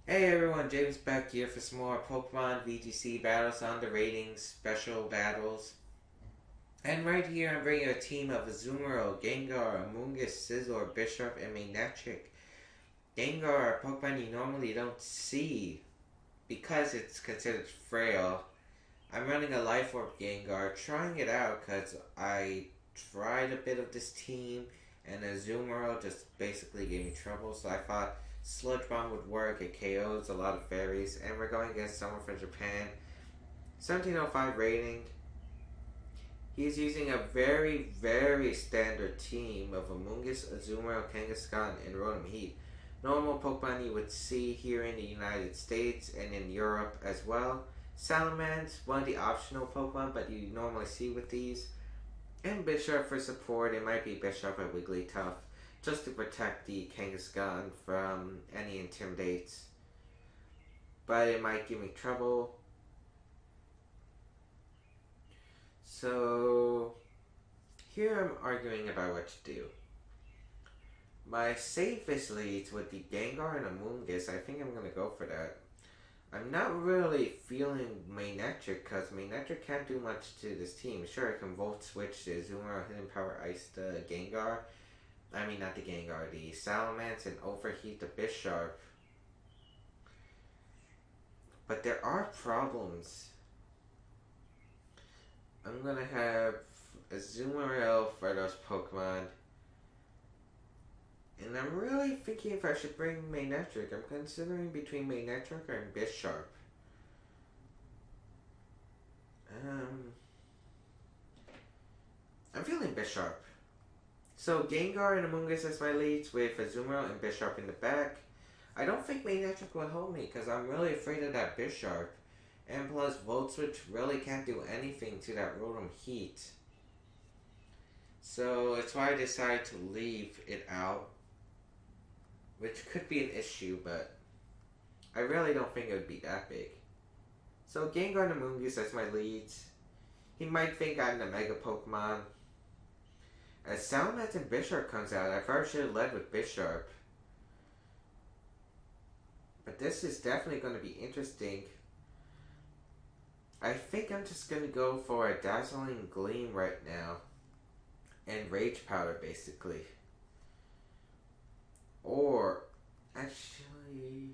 Hey everyone, James back here for some more Pokemon VGC battles on the ratings, special battles. And right here I'm bringing a team of Azumarill, Gengar, Amoonguss, Scizor, Bishop, and Manectric. Gengar, a Pokemon you normally don't see because it's considered frail. I'm running a Life Orb Gengar, trying it out because I tried a bit of this team and Azumarill just basically gave me trouble, so I thought Sludge Bomb would work. It KOs a lot of fairies, and we're going against someone from Japan. 1705 rating. He's using a very, very standard team of Amoonguss, Azumarill, Kangaskhan, and Rotom Heat. Normal Pokemon you would see here in the United States and in Europe as well. Salamence, one of the optional Pokemon, but you normally see with these. And Bishop for support. It might be Bishop or Wigglytuff, just to protect the Kangaskhan from any intimidates. But it might give me trouble. So here I'm arguing about what to do. My safest leads with the Gengar and Amoonguss. I think I'm going to go for that. I'm not really feeling Manectric because Manectric can't do much to this team. Sure, I can Volt Switch the Azumarill, Hidden Power Ice the Gengar. I mean, not the Gengar, the Salamence, and Overheat the Bisharp. But there are problems. I'm gonna have Azumarill for those Pokemon. And I'm really thinking if I should bring Manectric. I'm considering between Manectric and Bisharp. I'm feeling Bisharp. So Gengar and Amoonguss as my leads with Azumarill and Bisharp in the back. I don't think Manectric will hold me because I'm really afraid of that Bisharp. And plus Volt Switch really can't do anything to that Rotom Heat. So that's why I decided to leave it out. Which could be an issue, but I really don't think it would be that big. So Gengar and Amoonguss as my leads. He might think I'm the Mega Pokemon. As Salamence and Bisharp comes out, I probably should have led with Bisharp. But this is definitely going to be interesting. I think I'm just going to go for a Dazzling Gleam right now. And Rage Powder, basically. Or, actually,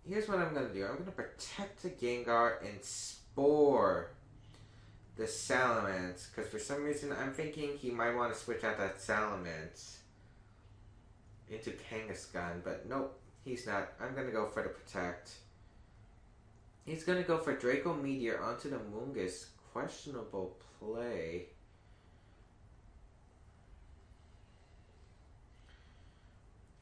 here's what I'm going to do. I'm going to protect the Gengar and Spore the Salamence. Because for some reason, I'm thinking he might want to switch out that Salamence into Kangaskhan. But nope, he's not. I'm going to go for the Protect. He's going to go for Draco Meteor onto the Amoonguss. Questionable play.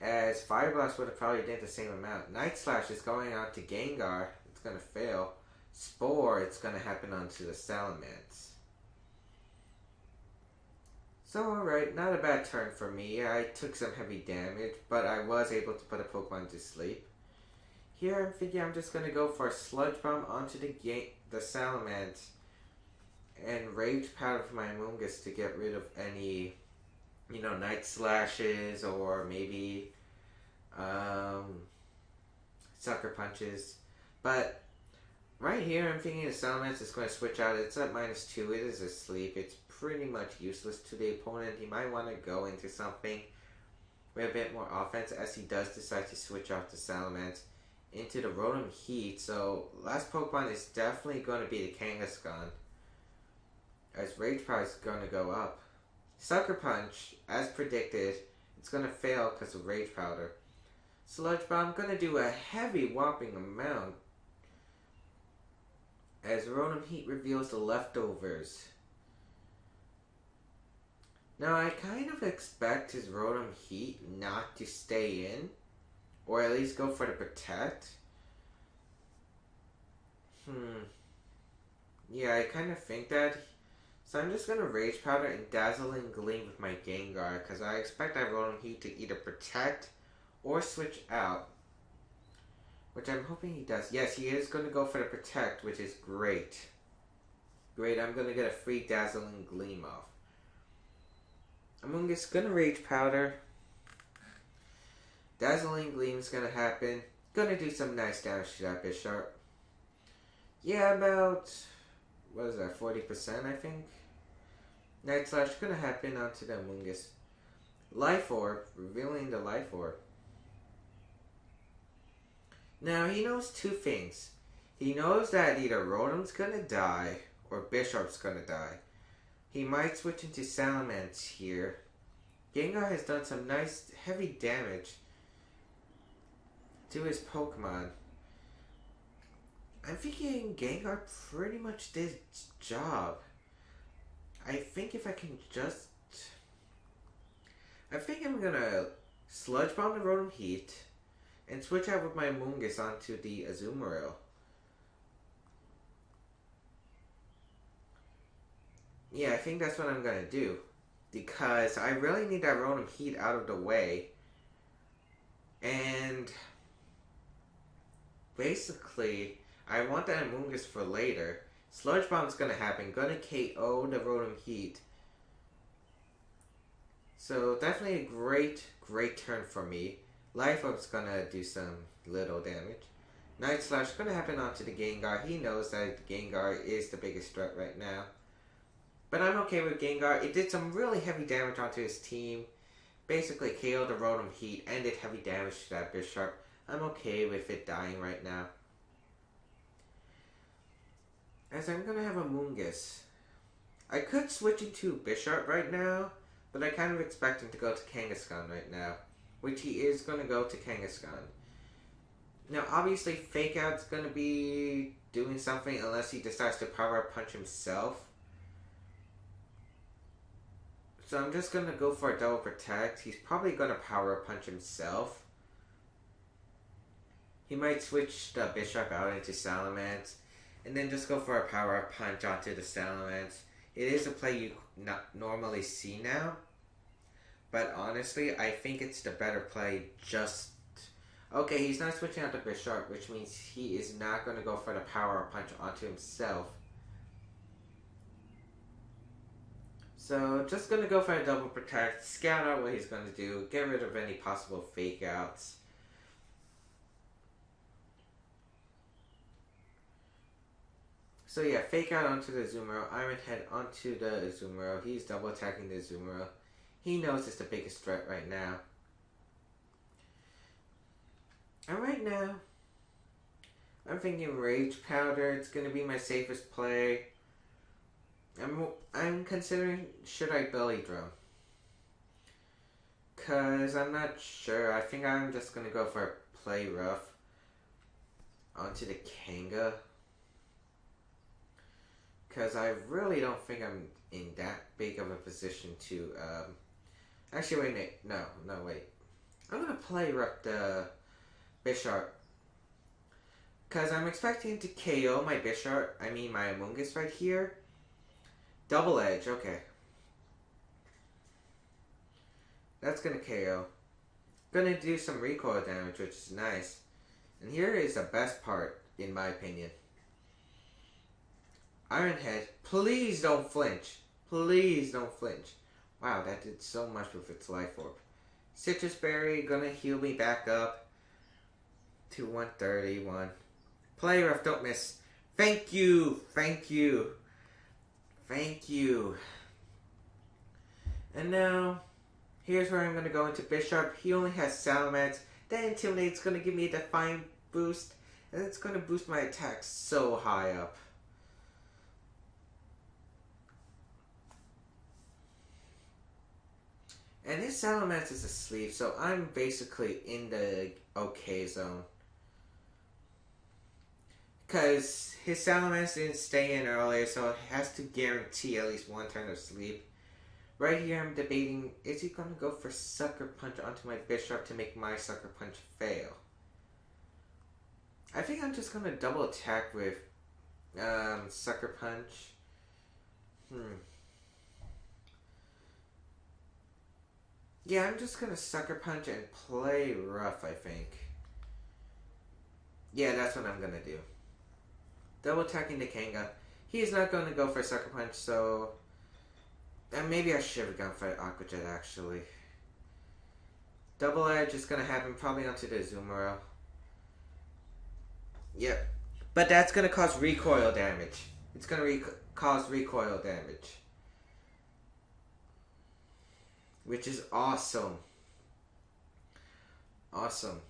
As Fire Blast would have probably did the same amount. Night Slash is going out to Gengar. It's going to fail. Spore, it's going to happen onto the Salamence. So alright, not a bad turn for me. I took some heavy damage, but I was able to put a Pokemon to sleep. Here I'm thinking I'm just going to go for a Sludge Bomb onto the Salamence. And Rage Powder for my Amoonguss to get rid of any, Night Slashes or maybe Sucker Punches. But right here I'm thinking the Salamence is going to switch out. It's at -2. It is asleep. It's pretty much useless to the opponent. He might want to go into something with a bit more offense as he does decide to switch off the Salamence into the Rotom Heat. So last Pokemon is definitely going to be the Kangaskhan, as Rage Power is going to go up. Sucker Punch, as predicted, it's going to fail because of Rage Powder. Sludge Bomb, going to do a heavy whopping amount as Rotom Heat reveals the leftovers. Now I kind of expect his Rotom Heat not to stay in, or at least go for the Protect. Yeah, I kind of think that. So I'm just going to Rage Powder and Dazzling Gleam with my Gengar, because I expect that Rotom Heat to either Protect or switch out. Which I'm hoping he does. Yes, he is going to go for the Protect, which is great. Great, I'm going to get a free Dazzling Gleam off. Amoonguss going to Rage Powder. Dazzling Gleam is gonna happen. Gonna do some nice damage to that Bishop. Yeah, about, what is that, 40% I think? Night Slash gonna happen onto the Amoonguss. Life Orb, revealing the Life Orb. Now, he knows two things. He knows that either Rotom's gonna die, or Bishop's gonna die. He might switch into Salamence here. Gengar has done some nice, heavy damage to his Pokemon. I'm thinking Gengar pretty much did its job. I think if I can just... I think I'm gonna Sludge Bomb the Rotom Heat and switch out with my Amoonguss onto the Azumarill. Yeah, I think that's what I'm gonna do. Because I really need that Rotom Heat out of the way. And basically, I want that Amoonguss for later. Sludge Bomb's gonna happen. Gonna KO the Rotom Heat. So definitely a great turn for me. Life Orб's gonna do some little damage. Night Slash gonna happen onto the Gengar. He knows that the Gengar is the biggest threat right now. But I'm okay with Gengar. It did some really heavy damage onto his team. Basically KO'd the Rotom Heat and did heavy damage to that Bisharp. I'm okay with it dying right now. As I'm gonna have a Amoonguss. I could switch into Bisharp right now, but I kind of expect him to go to Kangaskhan right now. Which he is gonna go to Kangaskhan. Now obviously Fake Out's gonna be doing something unless he decides to Power Up Punch himself. So I'm just gonna go for a Double Protect. He's probably gonna Power Up Punch himself. He might switch the Bishop out into Salamence. And then just go for a Power Up Punch onto the Salamence. It is a play you not normally see now. But honestly, I think it's the better play just... Okay, he's not switching out the Bishop, which means he is not going to go for the Power Up Punch onto himself. So, just going to go for a Double Protect, scout out what he's going to do, get rid of any possible Fake Outs. So yeah, Fake Out onto the Azumarill, Iron Head onto the Azumarill. He's double attacking the Azumarill. He knows it's the biggest threat right now. And right now, I'm thinking Rage Powder. It's going to be my safest play. I'm considering, should I Belly Drum? Because I'm not sure. I think I'm just going to go for a Play Rough onto the Kanga. Because I really don't think I'm in that big of a position to, actually, wait, wait. I'm going to Play Rough the Bisharp. Because I'm expecting to KO my Bisharp, my Amoonguss right here. Double Edge, okay. That's going to KO. Going to do some recoil damage, which is nice. And here is the best part, in my opinion. Iron Head, please don't flinch. Please don't flinch. Wow, that did so much with its Life Orb. Citrus Berry, gonna heal me back up to 131. Play Rough, don't miss. Thank you, thank you, thank you. And now, here's where I'm gonna go into Bisharp. He only has Salamence. That Intimidate's gonna give me a Defiant boost, and it's gonna boost my attack so high up. And his Salamence is asleep, so I'm basically in the okay zone. Because his Salamence didn't stay in earlier, so it has to guarantee at least one turn of sleep. Right here I'm debating, is he going to go for Sucker Punch onto my Bisharp to make my Sucker Punch fail? I think I'm just going to double attack with Sucker Punch. Yeah, I'm just gonna Sucker Punch and Play Rough, I think. Yeah, that's what I'm gonna do. Double attacking the Kanga. He's not gonna go for Sucker Punch, so... maybe I should have gone for Aqua Jet, actually. Double Edge is gonna happen probably onto the Azumarill. Yep. But that's gonna cause recoil damage. It's gonna cause recoil damage. Which is awesome. Awesome.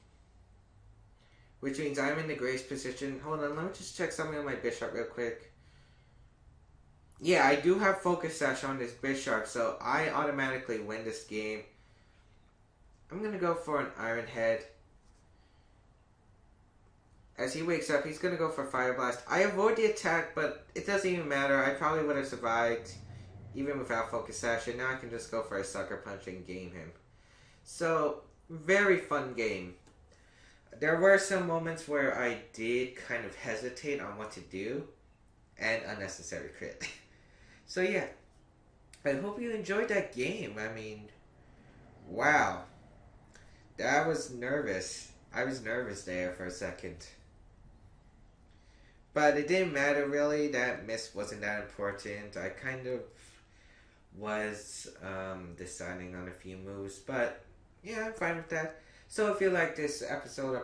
Which means I'm in the grace position. Hold on, let me just check something on my Bishop real quick. Yeah, I do have Focus Sash on this Bishop, so I automatically win this game. I'm gonna go for an Iron Head. As he wakes up, he's gonna go for Fire Blast. I avoid the attack, but it doesn't even matter. I probably would have survived even without Focus Sash, and now I can just go for a Sucker Punch and game him. So, very fun game. There were some moments where I did kind of hesitate on what to do, and unnecessary crit. So yeah, I hope you enjoyed that game. I mean, wow. That was nervous. I was nervous there for a second. But it didn't matter really. That miss wasn't that important. I kind of was deciding on a few moves. But yeah, I'm fine with that. So if you like this episode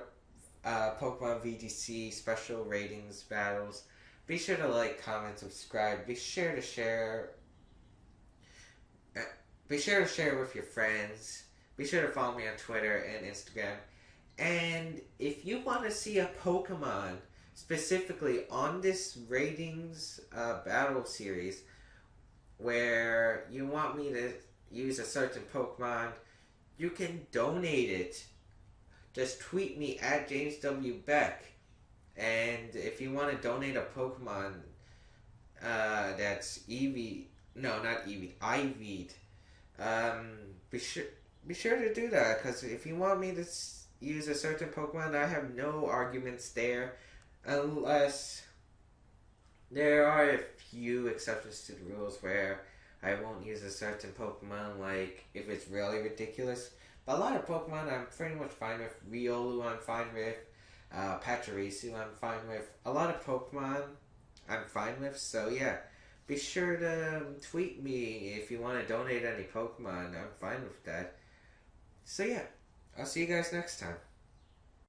of Pokemon VGC Special Ratings Battles, be sure to like, comment, subscribe. Be sure to share. Be sure to share with your friends. Be sure to follow me on Twitter and Instagram. And if you want to see a Pokemon specifically on this ratings battle series, where you want me to use a certain Pokemon, you can donate it. Just tweet me at James W. Beck. And if you want to donate a Pokemon that's EV, no, not EV, IV'd, be sure to do that, because if you want me to use a certain Pokemon, I have no arguments there, unless there are a few exceptions to the rules where I won't use a certain Pokemon, like if it's really ridiculous. But a lot of Pokemon I'm pretty much fine with. Riolu I'm fine with. Pachirisu I'm fine with. A lot of Pokemon I'm fine with. So yeah, be sure to tweet me if you want to donate any Pokemon. I'm fine with that. So yeah, I'll see you guys next time.